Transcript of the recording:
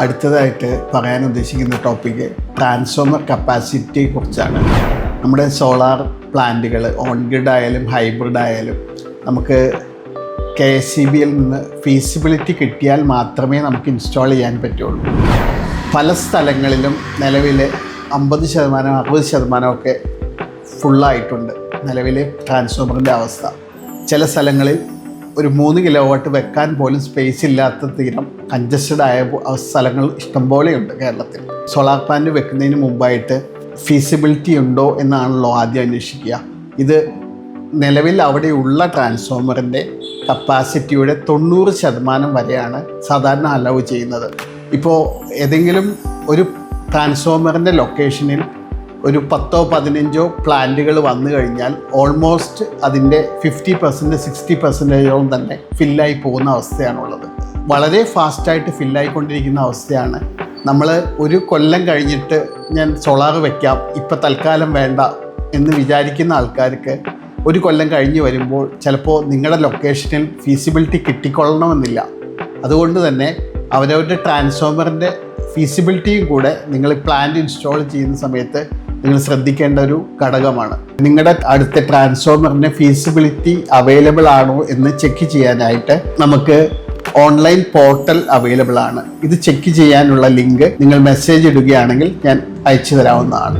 അടുത്തതായിട്ട് പറയാൻ ഉദ്ദേശിക്കുന്ന ടോപ്പിക്ക് ട്രാൻസ്ഫോമർ കപ്പാസിറ്റിയെ കുറിച്ചാണ്. നമ്മുടെ സോളാർ പ്ലാന്റുകൾ ഓൺ ഗ്രിഡ് ആയാലും ഹൈബ്രിഡ് ആയാലും നമുക്ക് KSEBയിൽ നിന്ന് ഫീസിബിലിറ്റി കിട്ടിയാൽ മാത്രമേ നമുക്ക് ഇൻസ്റ്റാൾ ചെയ്യാൻ പറ്റുള്ളൂ. പല സ്ഥലങ്ങളിലും നിലവിൽ 50%, 60% ഫുള്ളായിട്ടുണ്ട് നിലവിലെ ട്രാൻസ്ഫോമറിൻ്റെ അവസ്ഥ. ചില സ്ഥലങ്ങളിൽ ഒരു 3 കിലോവാട്ട് വെക്കാൻ പോലും സ്പേസ് ഇല്ലാത്ത തീരം കൺജസ്റ്റഡ് ആയ സ്ഥലങ്ങൾ ഇഷ്ടംപോലെയുണ്ട് കേരളത്തിൽ. സോളാർ പ്ലാന്റ് വെക്കുന്നതിന് മുമ്പായിട്ട് ഫീസിബിലിറ്റി ഉണ്ടോ എന്നാണല്ലോ ആദ്യം അന്വേഷിക്കുക. ഇത് നിലവിൽ അവിടെയുള്ള ട്രാൻസ്ഫോമറിൻ്റെ കപ്പാസിറ്റിയുടെ 90% വരെയാണ് സാധാരണ അലൗ ചെയ്യുന്നത്. ഇപ്പോൾ ഏതെങ്കിലും ഒരു ട്രാൻസ്ഫോമറിൻ്റെ ലൊക്കേഷനിൽ ഒരു 10-15 പ്ലാന്റുകൾ വന്നു കഴിഞ്ഞാൽ ഓൾമോസ്റ്റ് അതിൻ്റെ 50%, 60% തന്നെ ഫില്ലായി പോകുന്ന അവസ്ഥയാണുള്ളത്. വളരെ ഫാസ്റ്റായിട്ട് ഫില്ലായിക്കൊണ്ടിരിക്കുന്ന അവസ്ഥയാണ്. നമ്മൾ ഒരു കൊല്ലം കഴിഞ്ഞിട്ട് ഞാൻ സോളാർ വയ്ക്കാം, ഇപ്പം തൽക്കാലം വേണ്ട എന്ന് വിചാരിക്കുന്ന ആൾക്കാർക്ക് ഒരു കൊല്ലം കഴിഞ്ഞ് വരുമ്പോൾ ചിലപ്പോൾ നിങ്ങളുടെ ലൊക്കേഷനിൽ ഫീസിബിലിറ്റി കിട്ടിക്കൊള്ളണമെന്നില്ല. അതുകൊണ്ട് തന്നെ അവരവരുടെ ട്രാൻസ്ഫോമറിൻ്റെ ഫീസിബിലിറ്റിയും കൂടെ നിങ്ങൾ പ്ലാന്റ് ഇൻസ്റ്റാൾ ചെയ്യുന്ന സമയത്ത് നിങ്ങൾ ശ്രദ്ധിക്കേണ്ട ഒരു ഘടകമാണ്. നിങ്ങളുടെ അടുത്ത ട്രാൻസ്ഫോമറിന് ഫീസിബിലിറ്റി അവൈലബിൾ ആണോ എന്ന് ചെക്ക് ചെയ്യാനായിട്ട് നമുക്ക് ഓൺലൈൻ പോർട്ടൽ അവൈലബിൾ ആണ്. ഇത് ചെക്ക് ചെയ്യാനുള്ള ലിങ്ക് നിങ്ങൾ മെസ്സേജ് ഇടുകയാണെങ്കിൽ ഞാൻ അയച്ചു തരാവുന്നതാണ്.